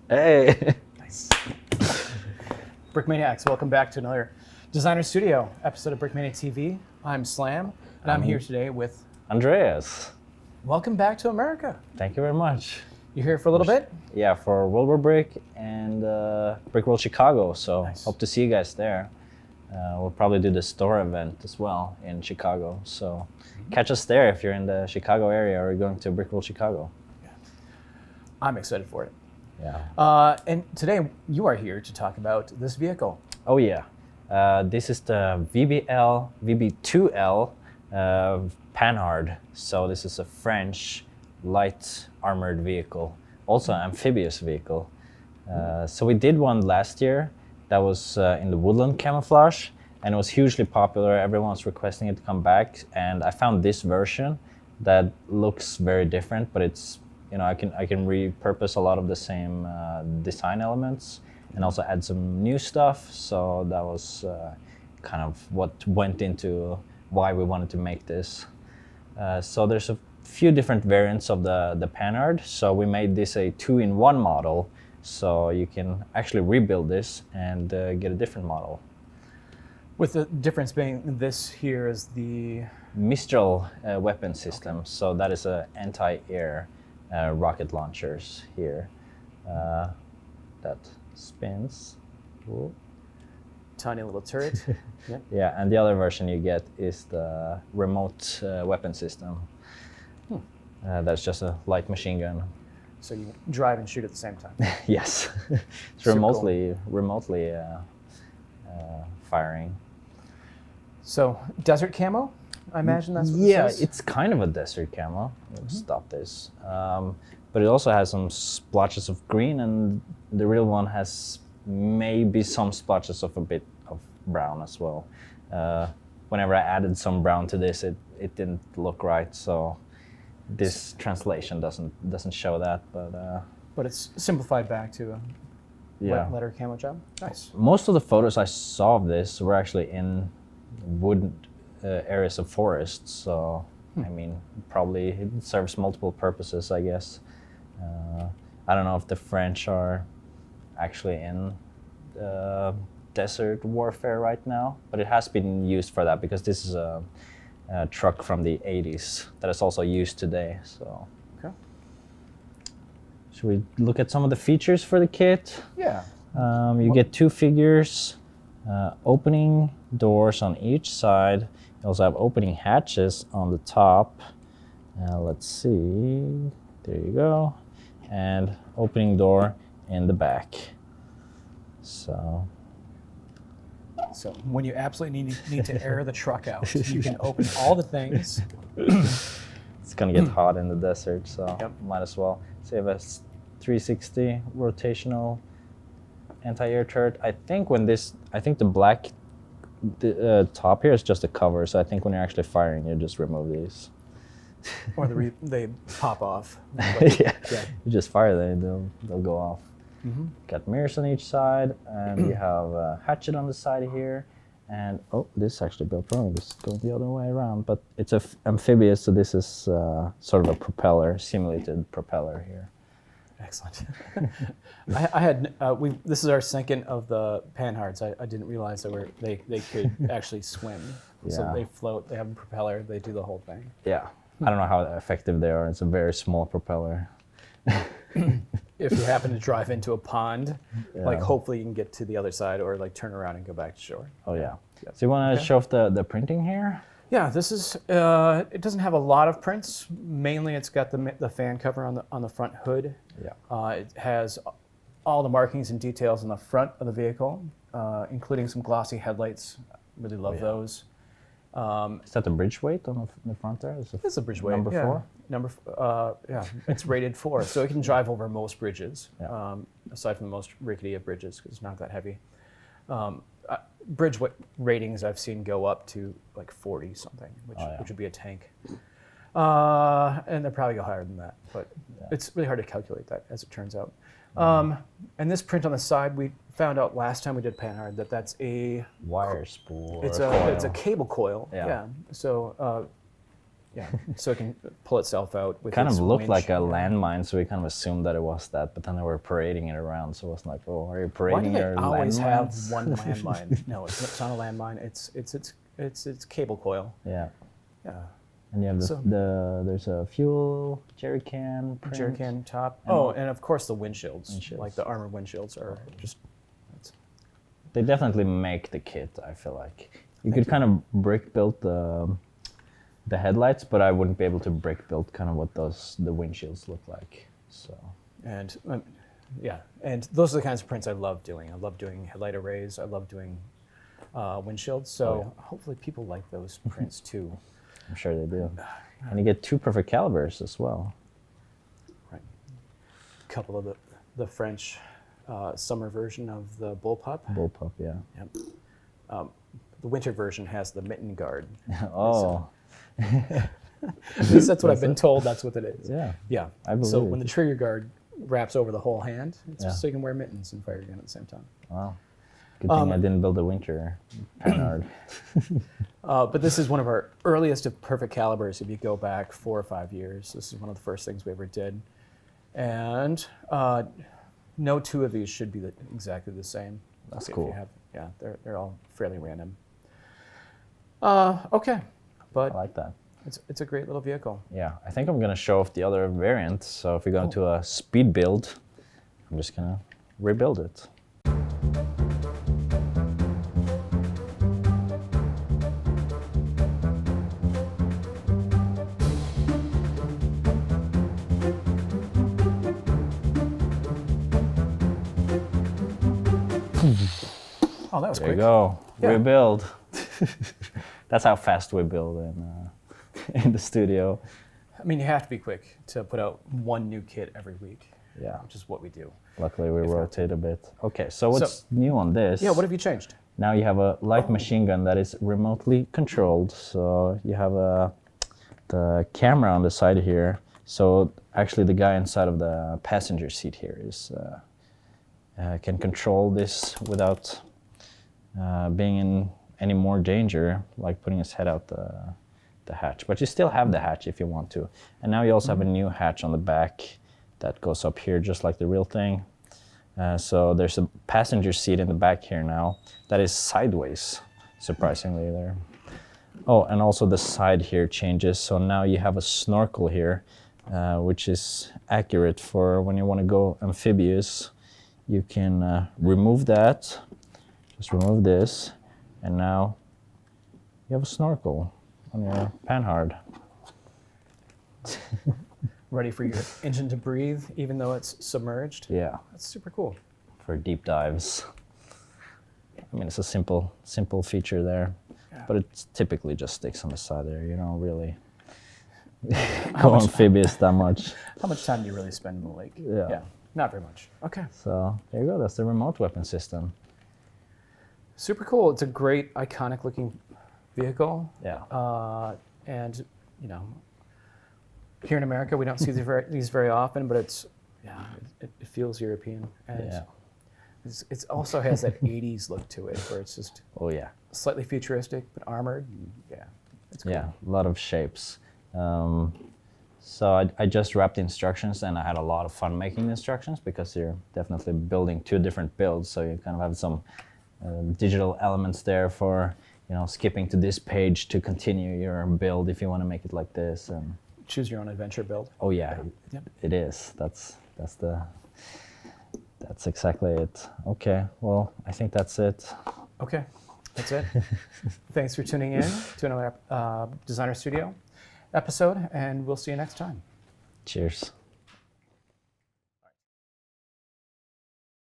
Hey! Nice. Brickmaniacs, welcome back to another Designer Studio episode of Brickmania TV. I'm Slam, and I'm here today with Andreas. Welcome back to America. Thank you very much. You're here for a little bit? Yeah, for World War Brick and Brick World Chicago, so Nice. Hope to see you guys there. We'll probably do the store event as well in Chicago, so catch us there if you're in the Chicago area or going to Brick World Chicago. I'm excited for it. Yeah. And today you are here to talk about this vehicle. Oh yeah, this is the VB2L Panhard. So this is a French light armored vehicle, also an amphibious vehicle. So we did one last year that was in the woodland camouflage, and it was hugely popular. Everyone was requesting it to come back, and I found this version that looks very different, but it's, you know, I can repurpose a lot of the same design elements and also add some new stuff. So that was kind of what went into why we wanted to make this. So there's a few different variants of the Panhard. So we made this a 2-in-1 model, so you can actually rebuild this and get a different model. With the difference being this here is the Mistral weapon system. So that is an anti-air rocket launchers here that spins. Ooh. tiny little turret. Yeah. Yeah, and the other version you get is the remote weapon system. That's just a light machine gun. So you drive and shoot at the same time. Yes, it's Super remotely firing. So desert camo, I imagine that's what Yeah, this is? it's kind of a desert camo. Let's stop this. But it also has some splotches of green, and the real one has maybe some splotches of a bit of brown as well. Whenever I added some brown to this, it didn't look right. So this translation doesn't show that, But it's simplified back to a yeah. letter camo job. Nice. Most of the photos I saw of this were actually in wood areas of forests. So I mean, probably it serves multiple purposes, I guess. I don't know if the French are actually in desert warfare right now, but it has been used for that because this is a truck from the 80s that is also used today. So, Okay. should we look at some of the features for the kit? Yeah. You get 2 figures, opening doors on each side. You also have opening hatches on the top. Let's see, there you go. And opening door in the back. So when you absolutely need to air the truck out, you can open all the things. it's gonna get hot in the desert, so Yep. might as well. So you have a 360 rotational anti-air turret. I think the black top here is just a cover, so I think when you're actually firing, you just remove these. Or they pop off. Yeah. You just fire them, they'll go off. Got mirrors on each side, and you have a hatchet on the side here. And oh, this is actually built wrong. This is going the other way around, but it's amphibious, so this is sort of a propeller, simulated propeller here. Excellent. I had this is our second of the Panhards. I didn't realize they could actually swim. So Yeah. they float. They have a propeller. They do the whole thing. Yeah, I don't know how effective they are. It's a very small propeller. If you happen to drive into a pond, Yeah. like hopefully you can get to the other side or like turn around and go back to shore. Oh yeah. So you want to show off the printing here? Yeah, this is. It doesn't have a lot of prints. Mainly, it's got the fan cover on the front hood. Yeah. It has all the markings and details on the front of the vehicle, including some glossy headlights. Really love those. Is that the bridge weight on the front there? It's a bridge weight. Number 4? Yeah, it's rated 4, so it can drive over most bridges, Yeah. aside from the most rickety of bridges, because it's not that heavy. Bridge ratings I've seen go up to like 40 something, which would be a tank. And they'll probably go higher than that, but it's really hard to calculate that, as it turns out. And this print on the side, we found out last time we did Panhard that that's a wire spool. it's or a coil. it's a cable coil. Yeah. So Yeah, so it can pull itself out with Kind its of looked winch. like a landmine, so we kind of assumed that it was that, but then they were parading it around, so it wasn't like, oh, are you Why do parading they your always have landmines? one landmine? No, it's not a landmine. It's cable coil. Yeah. Yeah. And you have So- there's a fuel jerry can print. Jerry can top. And Oh, and of course the windshields. Windshields. Like the armored windshields are just. They definitely make the kit, I feel like. You Thank could you. kind of brick build the headlights, but I wouldn't be able to brick build kind of what the windshields look like. So And yeah, and those are the kinds of prints I love doing. I love doing headlight arrays. I love doing windshields. So Oh, hopefully people like those prints too. I'm sure they do. And you get 2 perfect calibers as well. Right. A couple of the French summer version of the bullpup. Bullpup, yeah. Yep. The winter version has the mitten guard. Oh, At least that's what I've been told. That's what it is. yeah. Yeah. I So believe when it. the trigger guard wraps over the whole hand, it's Yeah. so you can wear mittens and fire your gun at the same time. Wow. Good thing I didn't build a winter Panhard. But this is one of our earliest of perfect calibers if you go back 4 or 5 years. This is one of the first things we ever did. And no 2 of these should be exactly the same. That's If you cool. have- yeah, they're all fairly random. Okay, but I like that. it's a great little vehicle. Yeah, I think I'm gonna show off the other variant. So if you're going to a speed build, I'm just gonna rebuild it. Oh, that was There quick. you go. Yeah. Rebuild. That's how fast we build in the studio. I mean, you have to be quick to put out one new kit every week, Yeah. which is what we do. Luckily, we If not- rotate a bit. Okay, so what's new on this? Yeah, what have you changed? Now you have a light machine gun that is remotely controlled. So you have the camera on the side here. So actually, the guy inside of the passenger seat here is can control this without being in any more danger, like putting his head out the hatch. But you still have the hatch if you want to. And now you also have a new hatch on the back that goes up here, just like the real thing. So there's a passenger seat in the back here now that is sideways, surprisingly there. Oh, and also the side here changes. So now you have a snorkel here, which is accurate for when you want to go amphibious. You can remove that, just remove this, and now you have a snorkel on your Panhard. Ready for your engine to breathe, even though it's submerged? Yeah, That's super cool. for deep dives. I mean, it's a simple feature there, Yeah. but it typically just sticks on the side there. You don't really go amphibious that much. How much time do you really spend in the lake? Yeah. Not very much. Okay. So there you go. That's the remote weapon system. Super cool. It's a great, iconic looking vehicle. Yeah. And, you know, here in America, we don't see these very often, but it's, yeah, it feels European. And Yeah. it also has that 80s look to it, where it's just Oh yeah. slightly futuristic, but armored. And yeah, it's cool. Yeah, a lot of shapes. So I just wrapped the instructions, and I had a lot of fun making the instructions because you're definitely building 2 different builds. So you kind of have some digital elements there for, you know, skipping to this page to continue your build if you want to make it like this. And Choose your own adventure build. oh yeah, Yep. it is. That's exactly it. Okay, well, I think that's it. Okay, that's it. Thanks for tuning in to another Designer Studio episode, and we'll see you next time. Cheers.